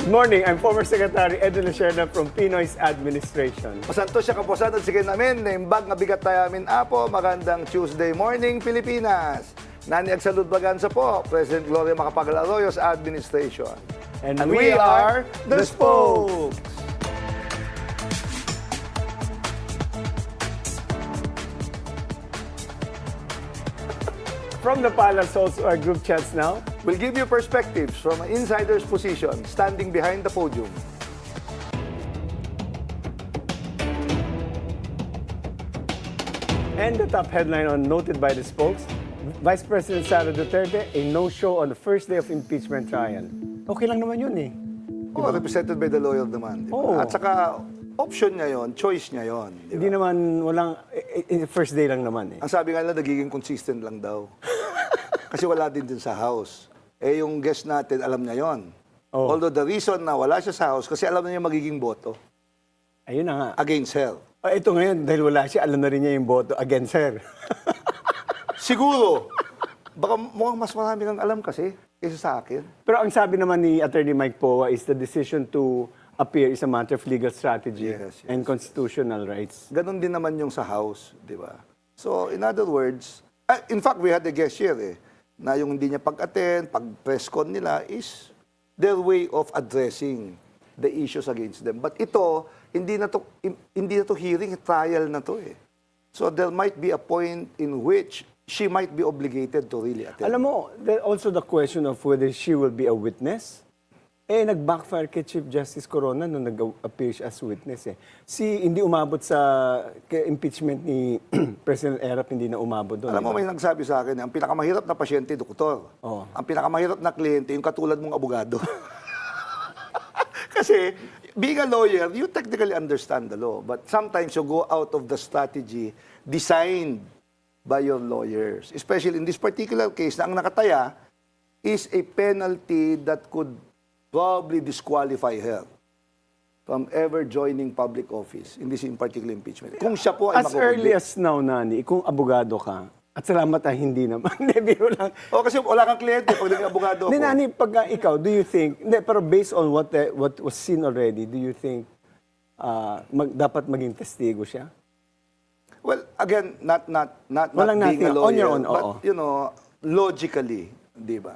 Good morning. I'm former Secretary Edwin Lacierda from Pinoy's Administration. Santos siya kapusan at sige namin, naimbag nga bigat tayo amin apo, magandang Tuesday morning, Pilipinas. Nani Agsalud Braganza po, President Gloria Macapagal Arroyo's Administration. And we are the Spokes. From the Palace also our group chats now. We'll give you perspectives from an insider's position, standing behind the podium. And the top headline on Noted by the Spokes, Vice President Sara Duterte, a no-show on the first day of impeachment trial. Okay lang naman yun eh. Oh, represented by the lawyer naman. Diba? Oo. At saka, option niya yon, choice niya yon. Diba? Hindi naman walang, first day lang naman eh. Ang sabi nga nila, nagiging consistent lang daw. Kasi wala din sa House. Eh, yung guest natin, alam niya yon. Oh. Although the reason na wala siya sa House, kasi alam na niya magiging boto Ayun na nga. against her. Ito ngayon, dahil wala siya, alam na rin niya yung boto against her. Siguro. Baka mukhang mas marami kang alam kasi kaysa sa akin. Pero ang sabi naman ni Atty. Mike Poa is the decision to appear is a matter of legal strategy Yes, yes. and constitutional rights. Ganon din naman yung sa House, di ba? So, in other words, in fact, we had a guest here na yung hindi niya pag-attend, pag-press con nila is their way of addressing the issues against them. But ito, hindi na to hearing, trial na to eh. So there might be a point in which she might be obligated to really attend. Alam mo, also the question of whether she will be a witness. Nag-backfire kay Chief Justice Corona nung nag-appear siya as witness eh. Hindi umabot sa impeachment ni President Erap, hindi na umabot doon. Alam mo, may nagsabi sa akin, ang pinakamahirap na pasyente, doktor. Oh. Ang pinakamahirap na kliyente, yung katulad mong abogado. Kasi, being a lawyer, you technically understand the law. But sometimes you go out of the strategy designed by your lawyers. Especially in this particular case, na ang nakataya is a penalty that could probably disqualify her from ever joining public office in this in particular impeachment. Kung siya po ay As early as now, Nani, kung abogado ka, at salamat hindi naman. Hindi, biro lang. O kasi wala kang kliyente pag naging abogado ako. Nani, pag ikaw, do you think, pero based on what was seen already, do you think dapat maging testigo siya? Well, again, not Walang being a nothing. lawyer, On your own, but, oo. you know, logically, di ba?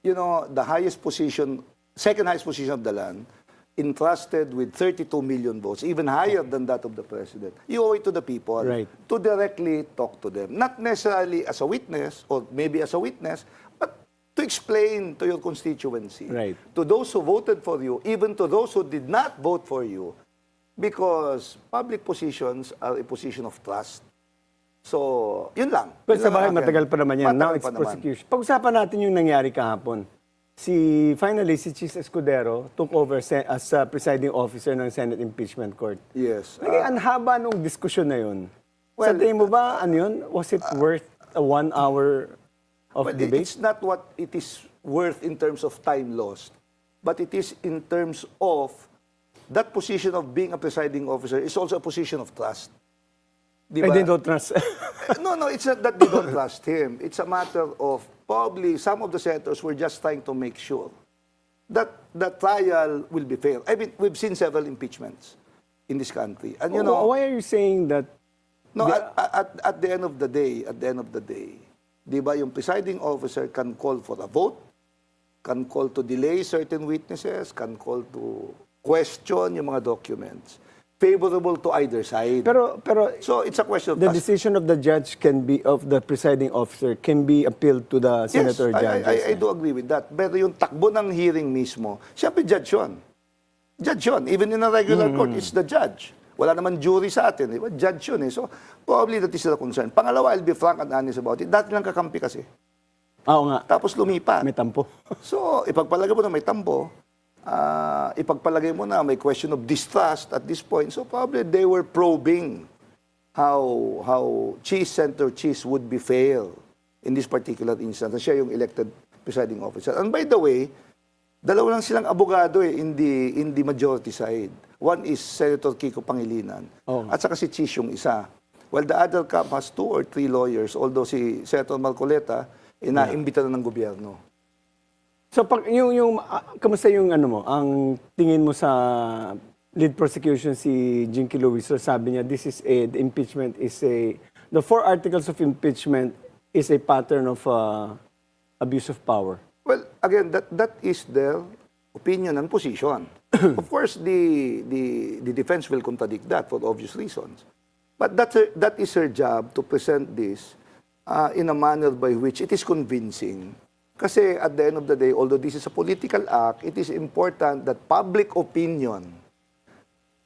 You know, the highest position, second highest position of the land, entrusted with 32 million votes, even higher than that of the president. You owe it to the people Right. to directly talk to them. Not necessarily as a witness, or maybe as a witness, but to explain to your constituency, Right. to those who voted for you, even to those who did not vote for you, because public positions are a position of trust. So, yun lang. But Yun sa lang bahay, ang akin. matagal pa naman yan. Now Matagal it's pa naman. prosecution. Pag-usapan natin yung nangyari kahapon. Finally, si Chief Escudero took over as presiding officer ng Senate Impeachment Court. Yes. Ang haba nung diskusyon na yun. Sa well, tingin mo ba, ano yun? Was it worth a 1 hour of Well, debate? it's not what it is worth in terms of time lost, but it is in terms of that position of being a presiding officer is also a position of trust. Di I ba? don't trust. No, it's not that they don't trust him. It's a matter of probably some of the senators were just trying to make sure that the trial will be fair. I mean, we've seen several impeachments in this country. And you know, Why are you saying that? no, at the end of the day, di ba, yung presiding officer can call for a vote, can call to delay certain witnesses, can call to question yung mga documents, favorable to either side. Pero So it's a question of the trust. decision of the judge of the presiding officer can be appealed to the senator Yes, judges. I do agree with that. Pero yung takbo ng hearing mismo, siyempre judge yun. Judge yun. Even in a regular court, it's the judge. Wala naman jury sa atin. Diba? Judge yun eh. So, probably that is the concern. Pangalawa, I'll be frank and honest about it. Dati lang kakampi kasi. Oo nga, Tapos lumipat. may tampo. So, ipagpalagay mo na may tambo, ipagpalagay mo na may question of distrust at this point. So, probably they were probing how Center Cheese would be fair in this particular instance. Na siya yung elected presiding officer. And by the way, dalawa lang silang abogado in the majority side. One is Senator Kiko Pangilinan. Oh. At saka si Cheese yung isa. Well, the other camp has 2 or 3 lawyers, although si Senator Marcoleta, inaimbita na ng gobyerno. So kamusta yung ano mo, ang tingin mo sa lead prosecution si Jinky Luis? So sabi niya, the impeachment is the 4 articles of impeachment is a pattern of abuse of power. Well, again, that is their opinion and position. Of course, the defense will contradict that for obvious reasons. But that is her job to present this in a manner by which it is convincing. Kasi at the end of the day, although this is a political act, it is important that public opinion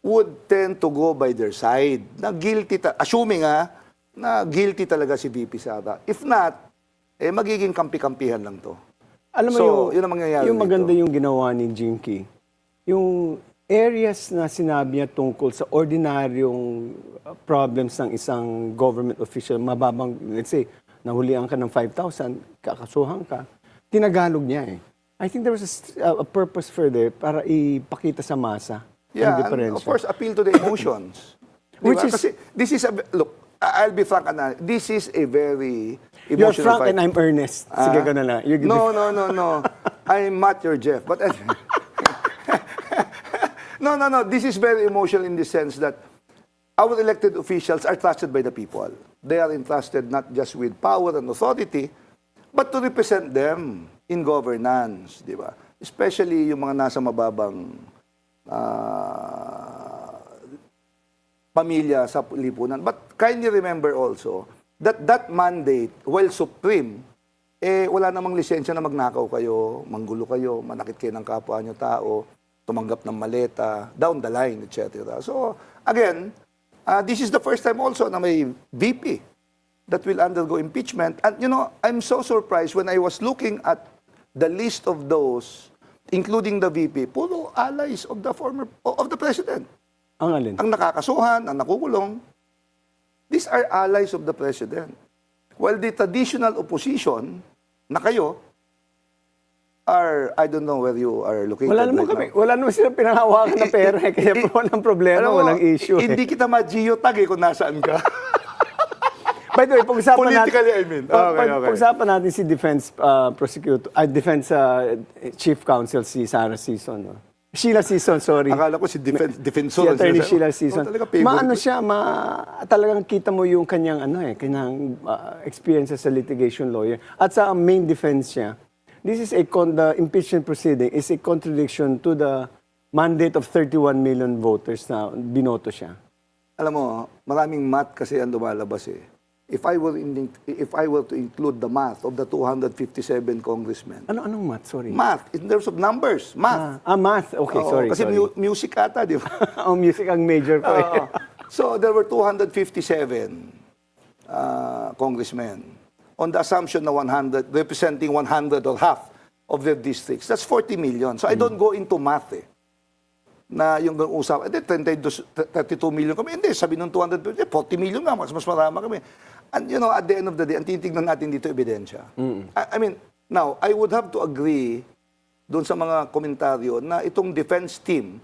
would tend to go by their side. Na guilty, assuming na guilty talaga si VP Sara. If not, magiging kampi-kampihan lang to. Alam mo So, yun ang mangyayari yung maganda dito. yung ginawa ni Jinky, yung areas na sinabi niya tungkol sa ordinaryong problems ng isang government official, mababang, let's say, nahulian ka ng 5,000, kakasuhan ka, tinagalog niya eh. I think there was a purpose for there para ipakita sa masa ang Yeah, and diferensya. of course, appeal to the emotions. Which Diba? is- Kasi this is look, I'll be frank, this is a very You're emotional frank fight. and I'm earnest. Sige ka na lang. No. I'm not your Jeff. But no. This is very emotional in the sense that our elected officials are trusted by the people. They are entrusted not just with power and authority, but to represent them in governance, di ba? Especially yung mga nasa mababang pamilya sa lipunan. But kindly remember also that mandate, while supreme, wala namang lisensya na magnakaw kayo, manggulo kayo, manakit kayo ng kapwa nyo tao, tumanggap ng maleta, down the line, etc. So, again, this is the first time also na may VP that will undergo impeachment. And, I'm so surprised when I was looking at the list of those, including the VP, puro allies of the president. Ang alin? Ang nakakasuhan, ang nakukulong. These are allies of the president. While the traditional opposition, na kayo, are, I don't know where you are located Wala naman right now. wala naman silang pinangahawakan na pera eh. Kaya walang problema, Alam mo, walang issue eh. Hindi kita ma-geotag kung nasaan ka. By the way, pag-usapan Politically, I mean. Okay. Pag-usapan natin si Defense Chief Counsel si Sara Sison. No? Sheila Sison, sorry. Akala ko si Si defensor. Attorney Sheila Sison. Talaga favorite Maano ko. siya, talagang kita mo yung kanyang kanyang experience as a litigation lawyer. At sa main defense niya, this is the impeachment proceeding is a contradiction to the mandate of 31 million voters na binoto siya. Alam mo, maraming math kasi ang lumalabas eh. If I were to include the math of the 257 congressmen. Anong math? Sorry. Math, in terms of numbers, math. Math. Okay, Oo, sorry. Kasi sorry. music ata, di ba? Ang music ang major ko eh. So there were 257 congressmen on the assumption na 100, representing 100 or half of their districts. That's 40 million. So I don't go into math eh. Na yung usap, 32 million kami. Hindi, sabi ng 200, 40 million nga, mas marama kami. And at the end of the day, ang titignan natin dito, ebidensya. I mean, now, I would have to agree doon sa mga komentaryo na itong defense team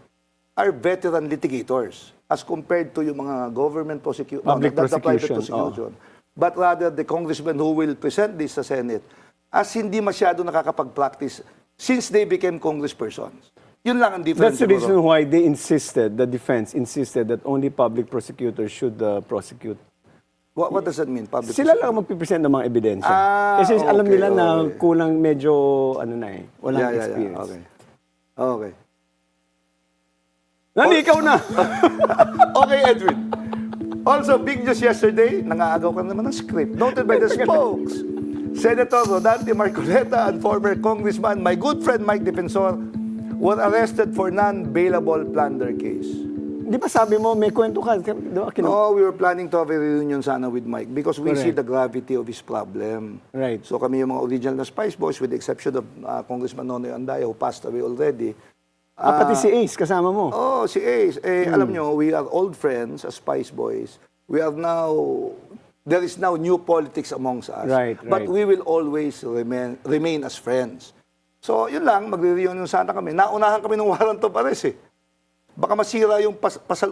are veteran litigators as compared to yung mga government prosecution, Public the private prosecution, prosecution. But rather, the congressmen who will present this sa Senate as hindi masyado nakakapag-practice since they became congresspersons. Yun lang ang difference. That's the reason siguro. why the defense insisted that only public prosecutors should prosecute. What does that mean? Public Sila lang magpipresent ng mga ebidensya. Kasi alam okay, nila na okay. kulang medyo, walang experience. Okay. Okay. Ikaw na! Okay, Edwin. Also, big news yesterday, nangaagaw ka naman ng script. Noted by the spokes. Senator Rodante Marcoleta and former Congressman, my good friend Mike Defensor, were arrested for non-bailable plunder case. Di ba sabi mo, may kwento ka? Di ba, No, we were planning to have a reunion sana with Mike because we see Correct. the gravity of his problem. Right. So kami yung mga original na Spice Boys with the exception of Congressman Nonoy Andaya who passed away already. pati si Ace, kasama mo. Oh, si Ace. Alam nyo, we are old friends as Spice Boys. We are now, there is now new politics amongst us. Right, But right. we will always remain as friends. So, yun lang, magre-reunion sana kami. Naunahan kami ng warrant of arrest eh. Baka masira yung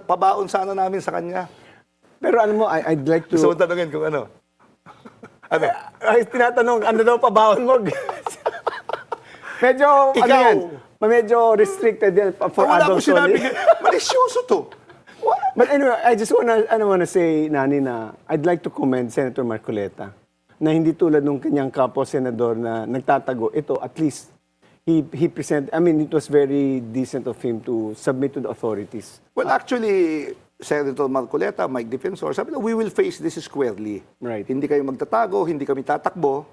pabaon sana namin sa kanya. Pero alam mo, I'd like to... Gusto mo tanongin kung ano? Ano? Ay, tinatanong, ano daw pabaon mo? Medyo, ano Ikaw. yan, medyo restricted yan for Wala ko adults sinabi. only. Malisyoso to. What? But anyway, I wanna say, Nani, na I'd like to commend Senator Marcoleta na hindi tulad nung kanyang kapo-senador na nagtatago. Ito, at least, he present, I mean, it was very decent of him to submit to the authorities. Well, actually, Senator Marcoleta, Mike Defensor, sabi na, we will face this squarely. Right. Hindi kayo magtatago, hindi kami tatakbo.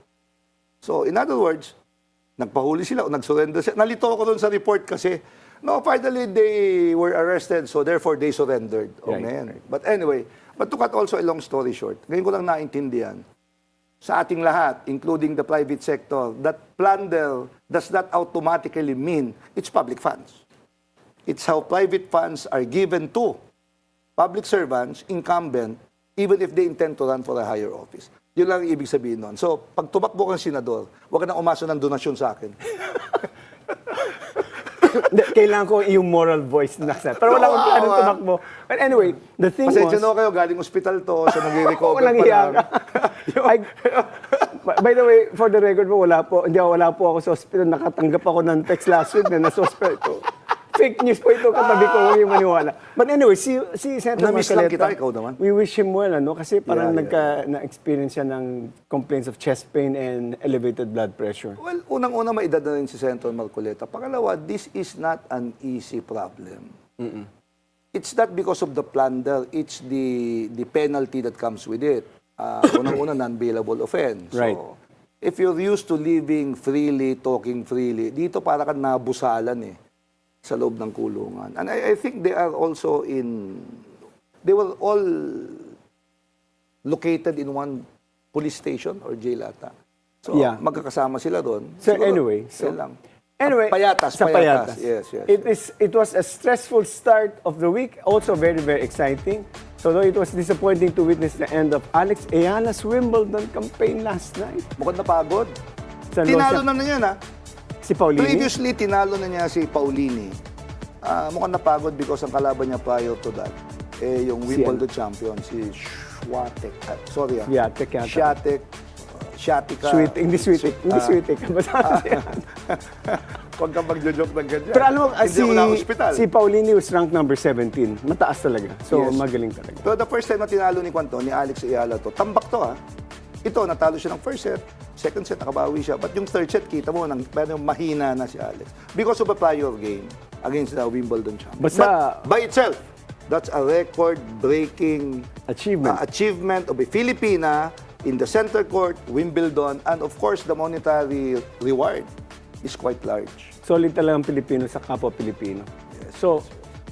So, in other words, nagpahuli sila o nag-surrender sila. Nalito ako doon sa report kasi, no, finally they were arrested, so therefore they surrendered. Oh, Right, man. right. But anyway, but to cut also a long story short, ngayon ko lang naintindihan, sa ating lahat, including the private sector, that plunder does not automatically mean it's public funds. It's how private funds are given to public servants, incumbent, even if they intend to run for a higher office. Yun lang ang ibig sabihin nun. So, pag tumakbo kang senador, huwag ka nang umaso ng donasyon sa akin. Kailangan ko yung moral voice na sa. Pero wala akong planong tumakbo. But anyway, the thing Pasensya was... na kayo, galing ospital to, so nag-recover Walang pa hiya lang. ka. By the way, for the record po, wala po ako sa hospital. Nakatanggap ako ng text last week na nasa hospital ko. Fake news po ito, katabi ko, huwag yung maniwala. But anyway, si Senator Na-miss lang Marcoleta, kita, ikaw naman. we wish him well, ano? Kasi parang Yeah. na-experience siya ng complaints of chest pain and elevated blood pressure. Well, unang-una maedad na rin si Senator Marcoleta. Pangalawa, this is not an easy problem. It's not because of the plunder, it's the penalty that comes with it. Unang-una, non-bailable offense. Right. So, if you're used to living freely, talking freely, dito para ka nabusalan sa loob ng kulungan. And I think they are also they were all located in one police station or jail ata. So, Yeah. magkakasama sila doon. So Siguro, anyway, yan lang. Anyway, Payatas. sa Payatas. Yes. It was a stressful start of the week, also very, very exciting. So though it was disappointing to witness the end of Alex Ayala's Wimbledon campaign last night. Mukhang napagod. Sa Tinalo Los- na niya na. Si Paulini. Previously, tinalo na niya si Paulini. Mukhang napagod because ang kalaban niya prior to that, yung Wimbledon champion, si Swiatek. Sorry. Swiatek yata. Swiatek. Swiatek. Hindi Swiatek. Basta siya. Huwag kang magjo-joke ng ganyan. Pero alam mo, Hindi ako na-hospital. si Paulini was ranked number 17. Mataas talaga. So, Yes. magaling talaga. Pero the first time na tinalo ni Alex Ayala to, tambak to Ito, natalo siya ng first set, second set, nakabawi siya. But yung third set, kita mo, pero mahina na si Alex. Because of a prior game against the Wimbledon champion. Basta- But by itself, that's a record-breaking Achievement. of a Filipina in the center court, Wimbledon, and of course, the monetary reward is quite large. Solid talagang Pilipino sa kapwa Pilipino. So,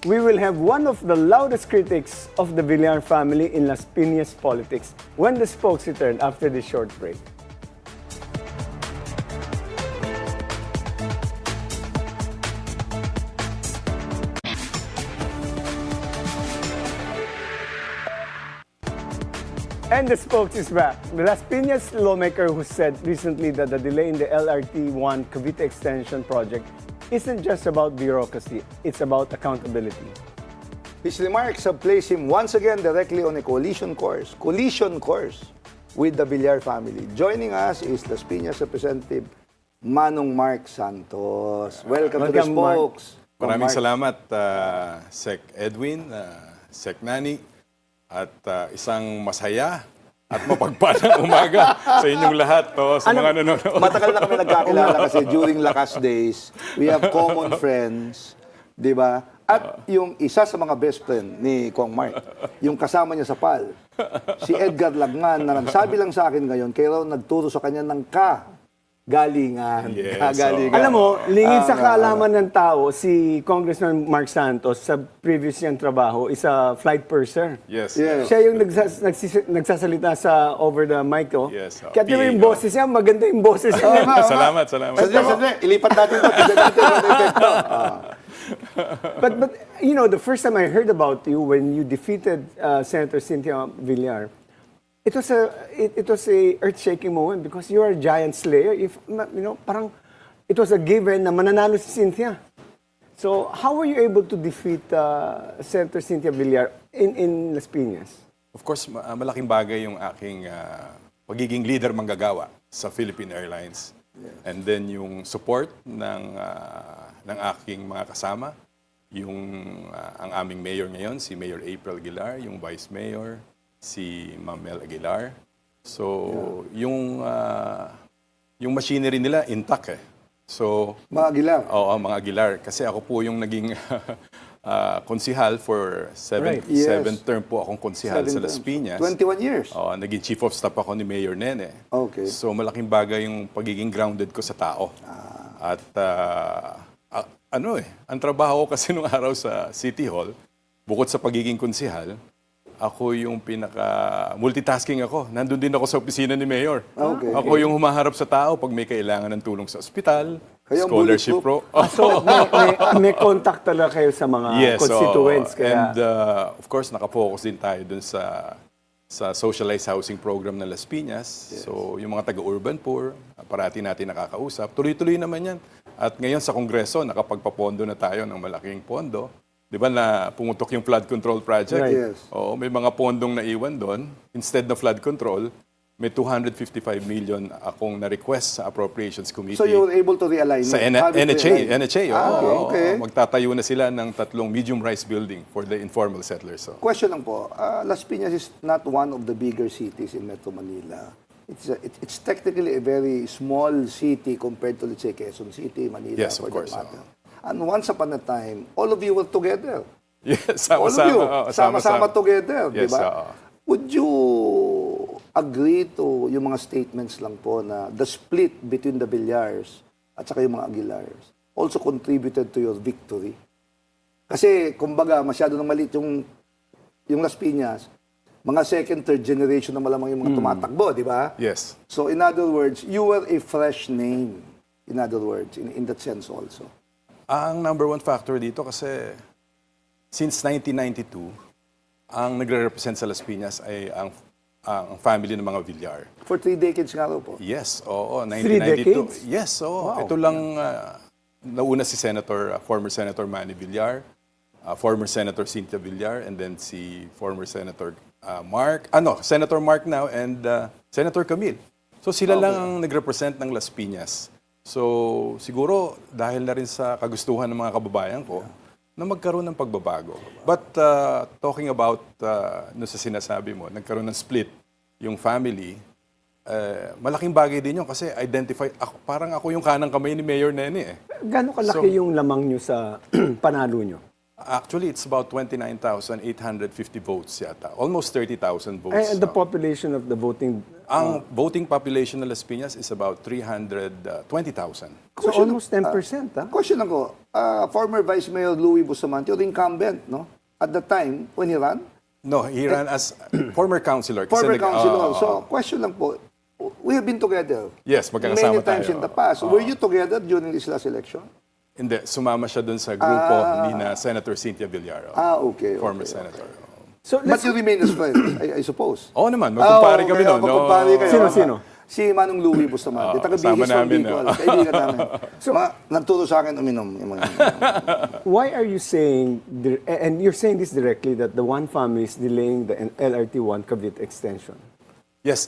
we will have one of the loudest critics of the Villar family in Las Piñas politics when the spokes return after this short break. And the spokes is back. The Las Piñas lawmaker who said recently that the delay in the LRT-1 Cavite Extension project isn't just about bureaucracy, it's about accountability. His remarks have placed him once again directly on a collision course with the Villar family. Joining us is Las Piñas Representative Mark Santos. Welcome to the Welcome, Mark. spokes. Maraming Mark. salamat, Sec Edwin, Sec Nani, at isang masaya at mapagpalang umaga sa inyong lahat, sa mga nanonood. Matagal na kami nagkakilala kasi during Lakas Days, we have common friends, di ba? At yung isa sa mga best friend ni Kong Mark, yung kasama niya sa PAL, si Edgar Lagman, na nagsabi lang sa akin ngayon, kaya raw nagturo sa kanya ng galingan. Yes, Kagalingan. Alam mo, lingid sa kaalaman ng tao, si Congressman Mark Santos sa previous niyang trabaho is a flight purser. Yes. Yes. Siya yung nagsasalita sa over the mic. Yes, Kaya di ba yung boses niya, maganda yung boses niya. Salamat. Sadli, ilipat natin ito. But you know, the first time I heard about you when you defeated Senator Cynthia Villar, it was a earth-shaking moment because you are a giant slayer. Parang it was a given na mananalo si Cynthia. So how were you able to defeat Senator Cynthia Villar in Las Piñas? Of course, malaking bagay yung aking pagiging leader manggagawa sa Philippine Airlines. And then yung support ng aking mga kasama, ang aming mayor ngayon, si Mayor April Aguilar, yung Vice Mayor, si Ma'am Mel Aguilar. So, yung machinery nila intact eh. So, Mga Aguilar. Oo, mga Aguilar. Kasi ako po yung naging konsihal for Right. seven term po akong konsihal sa Las Piñas. 21 years. Oo, naging chief of staff ako ni Mayor Nene. Okay. So malaking bagay yung pagiging grounded ko sa tao. At ang trabaho ko kasi nung araw sa City Hall, bukod sa pagiging konsihal, ako yung multitasking ako. Nandun din ako sa opisina ni Mayor. Okay. Ako yung humaharap sa tao pag may kailangan ng tulong sa ospital, Kaya scholarship bulletproof. pro. So, may contact talaga kayo sa mga constituents. And of course, nakapokus din tayo dun sa socialized housing program ng Las Piñas. So, yung mga taga-urban poor, parati natin nakakausap. Tuloy-tuloy naman yan. At ngayon sa Kongreso, nakapagpapondo na tayo ng malaking pondo. Di ba na pumutok yung flood control project? Right. Yes. Oo, may mga pondong naiwan doon. Instead na flood control, may 255 million akong na-request sa Appropriations Committee. So you were able to realign Sa it? How did you realign? NHA. Okay. Magtatayo na sila ng 3 medium-rise building for the informal settlers. So. Question lang po. Las Piñas is not one of the bigger cities in Metro Manila. It's technically a very small city compared to, let's say, Quezon City, Manila, Yes, of for course, that matter. And once upon a time, all of you were together. Yes, All of you, sama-sama. sama-sama together, di Yes, ba? oo. Would you agree to yung mga statements lang po na the split between the Villars at saka yung mga Aguilars also contributed to your victory? Kasi, kumbaga, masyado nang maliit yung Las Piñas, mga second, third generation na malamang yung mga tumatakbo, di ba? Yes. So, in other words, you were a fresh name. In other words, in that sense also. Ang number one factor dito kasi since 1992, ang nagre-represent sa Las Piñas ay ang family ng mga Villar. For 3 decades nga raw po. Yes, oo, 3 decades? 1992. Yes, oo. Wow. Ito lang, nauna si former Senator Manny Villar, former Senator Cynthia Villar, and then si former Senator Senator Mark now, and Senator Camille. So sila lang ang nag-represent ng Las Piñas. So siguro dahil na rin sa kagustuhan ng mga kababayan ko, na magkaroon ng pagbabago. But talking about sa sinasabi mo, nagkaroon ng split yung family, malaking bagay din yun kasi parang ako yung kanang kamay ni Mayor Nene eh. Gano'ng kalaki yung lamang nyo sa panalo nyo? Actually, it's about 29,850 votes yata. Almost 30,000 votes. And the population of the voting... Ang voting population ng Las Piñas is about 320,000. So almost 10%, ha? Question ako, former Vice Mayor Louis Bustamante, the incumbent, no? At the time, when he ran? No, he ran as former councilor. Kasi Former councilor. So, question lang po, we have been together. Yes, magkakasama many times tayo. in the past. Were you together during this last election? Hindi, sumama siya dun sa grupo ni na Senator Cynthia Villar. Okay. Former senator. So But you remain as friends, I suppose. Oo naman, magkumpare kami noon. Magkumpare kayo. Sino? Si Manong Louis Bustamante. kasama Taga-Bigis from namin, Bicol. Kaibigan namin. Nagturo sa akin uminom. why are you saying, and you're saying this directly, that the one family is delaying the LRT-1 Cavite Extension? Yes,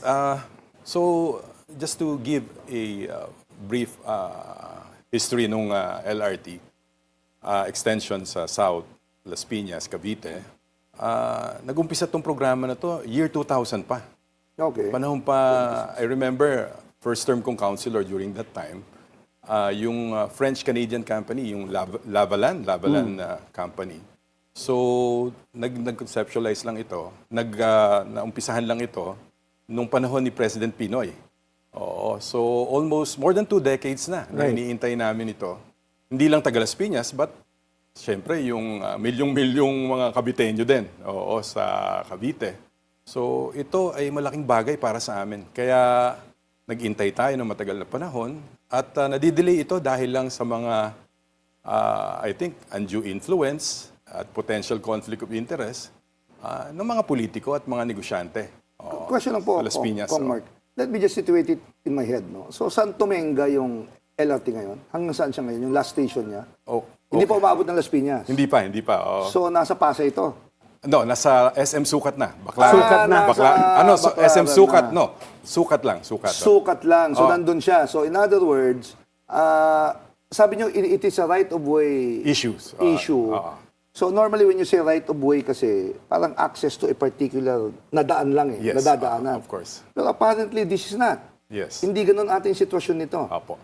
so just to give a brief history nung LRT extension sa South, Las Piñas, Cavite, nag-umpisa tong programa na to year 2000 pa. Okay. Panahon pa, I remember, first term kong councilor during that time, yung French-Canadian company, yung Lavalan company. So, nag-conceptualize lang ito, naumpisahan lang ito nung panahon ni President Pinoy. Oo, so almost more than 2 decades na iniintay namin ito. Hindi lang taga Las Piñas, but siyempre yung milyong-milyong mga Caviteño din sa Cavite. So ito ay malaking bagay para sa amin. Kaya nag-intay tayo ng matagal na panahon at nadidelay ito dahil lang sa mga, I think, undue influence at potential conflict of interest ng mga politiko at mga negosyante. Question lang po, sa Las Piñas. Kong Mark. Let me just situate it in my head. No? So, saan tumenga yung LRT ngayon? Hanggang saan siya ngayon? Yung last station niya? Hindi pa umabot ng Las Piñas. Hindi pa. So, nasa Pasay ito? No, nasa SM Sukat na. Baklaran. Sukat na. SM Baklaran Sukat, na. no. Sukat lang, Sukat. Sukat lang. So, Oh. nandun siya. So, in other words, sabi nyo, it is a right-of-way Issues. issue. So, normally when you say right-of-way kasi, parang access to a particular nadaan lang eh. Yes, Nadadaanan. of course. Pero apparently, this is not. Yes. Hindi ganun ating sitwasyon nito. Apo.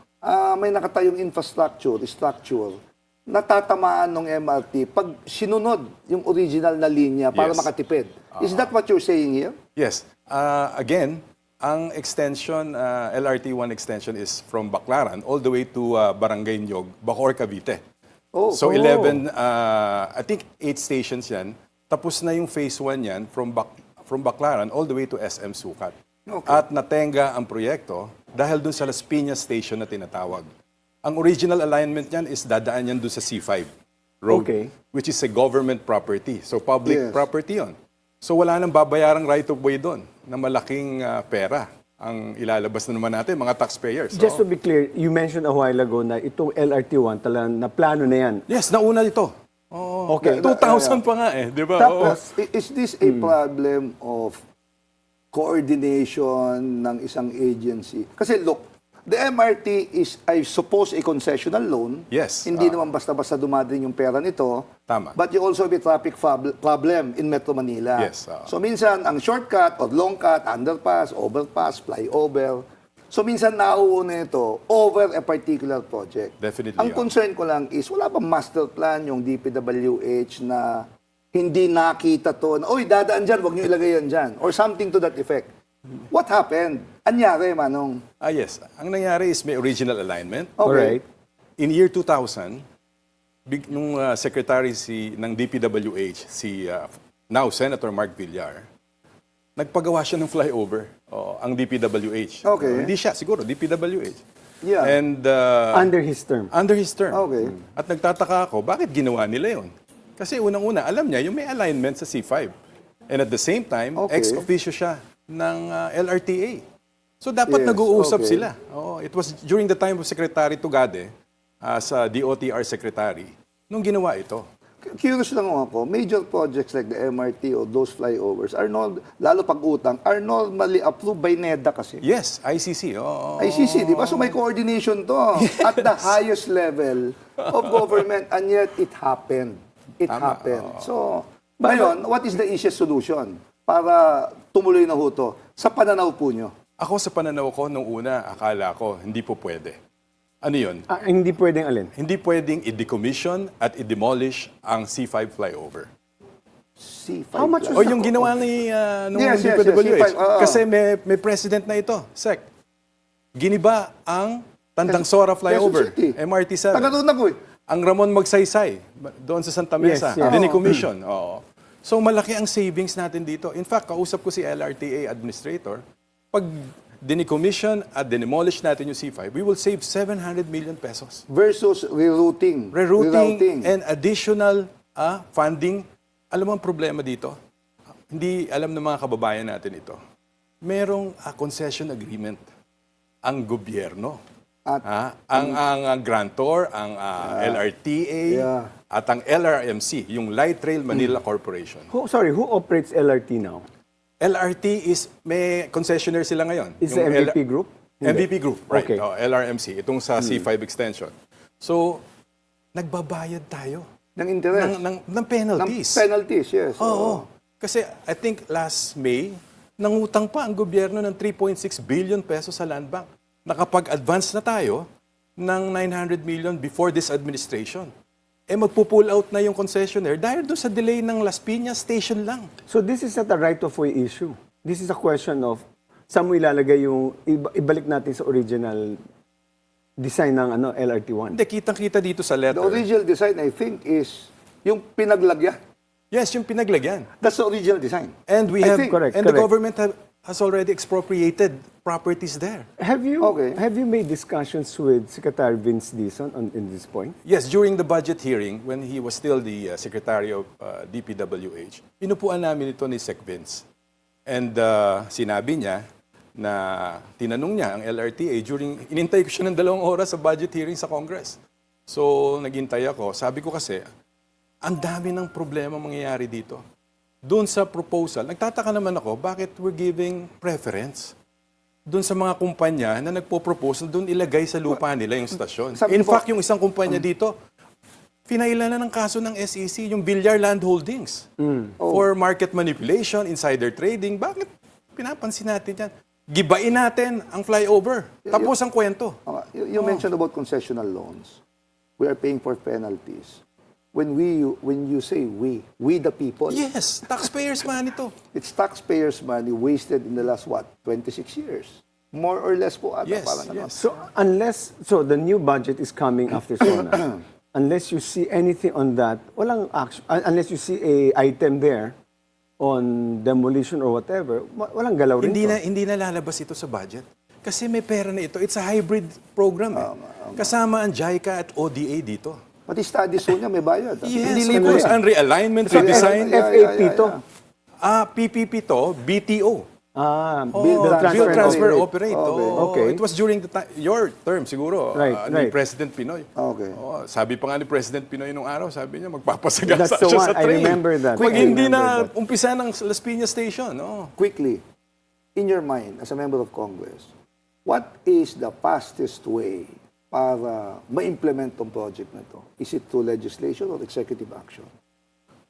May nakatayong structure, natatamaan ng MRT pag sinunod yung original na linya para Yes. makatipid. Is that what you're saying here? Yes. Again, ang extension, LRT-1 extension is from Baclaran all the way to Barangay Nyog, Bacoor, Cavite. Oh. So 11, I think 8 stations yan. Tapos na yung phase 1 yan from Baclaran all the way to SM Sukat. Okay. At natenga ang proyekto dahil dun sa Las Piñas station na tinatawag. Ang original alignment niyan is dadaan yan dun sa C5 road, Okay. which is a government property. So public Yes. property yon. So wala nang babayarang right of way doon na malaking pera ang ilalabas na naman natin, mga taxpayers. Just So, to be clear, you mentioned a while ago na itong LRT-1 talagang na plano na yan. yes, nauna ito. Oo. Okay. 2000 pa nga eh, di ba? Tapos, Is this a problem of coordination ng isang agency? Kasi look, the MRT is, I suppose, a concessional loan. Yes. Hindi naman basta-basta dumadin yung pera nito. Tama. But you also have a traffic problem in Metro Manila. Yes, So minsan, ang shortcut or long cut, underpass, overpass, flyover. So minsan nauuna ito over a particular project. Definitely, Ang concern ko lang is, wala bang master plan yung DPWH na hindi nakita to, na, oy, dadaan dyan, huwag nyo ilagay yan dyan. Or something to that effect. What happened? Anyari, Manong? Yes. Ang nangyari is may original alignment. Okay. alright. In year 2000, nung secretary ng DPWH, now Senator Mark Villar, nagpagawa siya ng flyover, ang DPWH. Okay. Hindi siya, siguro, DPWH. Yeah. And Under his term. under his term. Okay. At nagtataka ako, bakit ginawa nila yon? Kasi unang-una, alam niya, yung may alignment sa C5. And at the same time, Okay. ex-officio siya ng LRTA. So dapat Yes, nag-uusap okay. sila. It was during the time of Secretary Tugade, sa DOTR Secretary, nung ginawa ito. Curious lang ako, major projects like the MRT or those flyovers are lalo pag utang, are normally approved by NEDA kasi. Yes, ICC. ICC, di ba? So may coordination to at the highest level of government, and yet it happened. It Tama, happened. So, ngayon, what is the easiest solution para tumuloy na ho to sa pananaw po nyo? Ako sa pananaw ko, nung una, akala ko, hindi po pwede. Ano yun? Hindi pwedeng alin. Hindi pwedeng i-decommission at i-demolish ang C5 flyover. C5. How much O yung ginawa ni nung Yes, yes, DPWH. yes, C5, oo. Kasi may president na ito, Sec. Giniba ang Tandang Sora flyover, Quezon City. MRT7. Taga doon ako eh. Ang Ramon Magsaysay, doon sa Santa Mesa, Yes, yes. dinicommission. Oo. So malaki ang savings natin dito. In fact, kausap ko si LRTA administrator, pag dinicommission at demolish natin yung C5, we will save 700 million pesos. Versus rerouting. Rerouting and additional funding. Alam mo ang problema dito? Hindi alam ng mga kababayan natin ito. Merong concession agreement ang gobyerno. At Ang grantor, ang LRTA, Yeah. at ang LRMC, yung Light Rail Manila Corporation. Who operates LRT now? LRT is, may concessionaire sila ngayon. Is the Yung MVP group? MVP Group, right. Okay. LRMC, itong sa C5 extension. So, nagbabayad tayo ng interest. ng penalties. Ng penalties, yes. Oo. Kasi I think last May, nangutang pa ang gobyerno ng 3.6 billion pesos sa Land Bank. Nakapag-advance na tayo ng 900 million before this administration. Magpo-pull out na yung concessionaire dahil doon sa delay ng Las Piñas station lang. So this is not a right-of-way issue. This is a question of saan mo ilalagay yung, ibalik natin sa original design ng LRT-1. Hindi, kitang-kita dito sa The letter. original design, I think, is yung pinaglagyan. Yes, yung pinaglagyan. That's the original design. And we I have, think- Correct, and the correct. government has already expropriated properties there. Have you Okay. made discussions with Secretary Vince Dizon in this point? Yes, during the budget hearing, when he was still the Secretary of DPWH, inupuan namin ito ni Sec Vince. And sinabi niya na tinanong niya ang LRTA inintay ko siya ng 2 oras sa budget hearing sa Congress. So, naghintay ako. Sabi ko kasi, ang dami ng problema mangyayari dito. doon sa proposal, nagtataka naman ako, bakit we're giving preference doon sa mga kumpanya na nagpo-propose na doon ilagay sa lupa nila yung stasyon. Sabi In po- fact, yung isang kumpanya dito, finailan na ng kaso ng SEC, yung Villar Land Holdings, for market manipulation, insider trading. Bakit pinapansin natin yan? Gibain natin ang flyover. Tapos ang kwento. You mentioned about concessional loans. We are paying for penalties. When you say we the people, Yes, taxpayers money to. it's taxpayers' money wasted in the last, 26 years? More or less po ata. Yes, parang ano. yes. So the new budget is coming after SONA. Unless you see anything on that, walang action, unless you see a item there on demolition or whatever, walang galaw rin to. Hindi na lalabas ito sa budget. Kasi may pera na ito. It's a hybrid program. Kasama ang JICA at ODA dito. Pati studies po niya may bayad. Yes, Hindi of libre. course. Ang realignment, So, redesign. FAP to. PPP to, BTO. Bill Transfer Operate. Operate. Okay. Okay. It was during your term siguro, Right. ni President Pinoy. Okay. Sabi pa nga ni President Pinoy nung araw, sabi niya magpapasagasa That's the siya one. sa I train. remember that. Pag I hindi remember na that. umpisa ng Las Piñas Station. Quickly, in your mind, as a member of Congress, what is the fastest way para ma-implement tong project na to? Is it through legislation or executive action?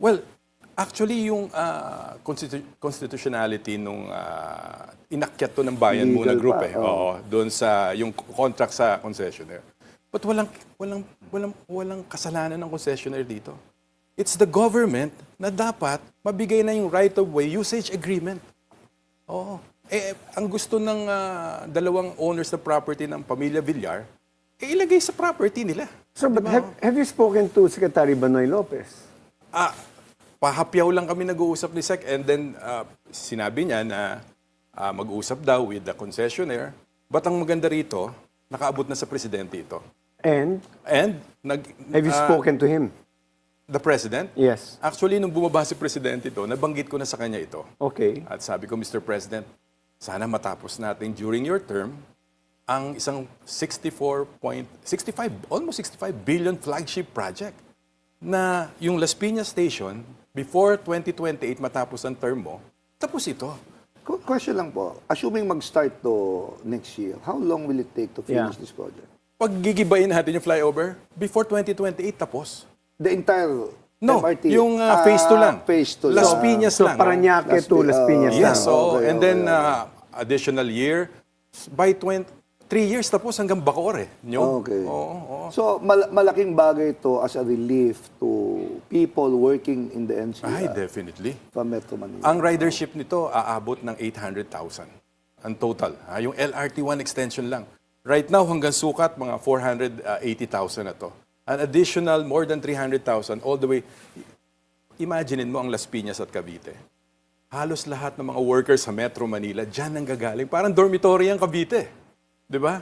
Well, actually, yung constitutionality nung inakyat to ng bayan Legal muna group pa, Oo, doon sa yung contract sa concessionaire. But walang kasalanan ng concessionaire dito. It's the government na dapat mabigay na yung right of way usage agreement. Oo. Ang gusto ng dalawang owners ng property ng pamilya Villar, ilagay sa property nila. So, but have you spoken to Secretary Banoy Lopez? Pahapyaw lang kami nag-uusap ni Sec and then sinabi niya na mag-uusap daw with the concessionaire. But ang maganda rito, nakaabot na sa presidente ito. And have you spoken to him? The president? Yes. Actually, nung bumaba si presidente ito, nabanggit ko na sa kanya ito. Okay. At sabi ko, Mr. President, sana matapos natin during your term ang isang almost 65 billion flagship project na yung Las Piñas Station, before 2028 matapos ang term mo, tapos ito. Question lang po. Assuming mag-start to next year, how long will it take to finish this project? Pag gigibayin natin yung flyover, before 2028 tapos. The entire No, MRT? yung phase 2 lang. Phase 2 Las lang. Piñas So, lang. Parañaque to Las Piñas Yes, lang. so, Okay, and then additional year, by 3 years tapos hanggang Bacoor Nyo? Okay. Oo. So, malaking bagay ito as a relief to people working in the Ay, NCR definitely. from Metro Manila. Ang ridership nito aabot ng 800,000. Ang total. Yung LRT-1 extension lang. Right now, hanggang sukat, mga 480,000 na to. An additional more than 300,000 all the way. Imaginein mo ang Las Piñas at Cavite. Halos lahat ng mga workers sa Metro Manila, dyan ang gagaling. Parang dormitory ang Cavite. Di ba?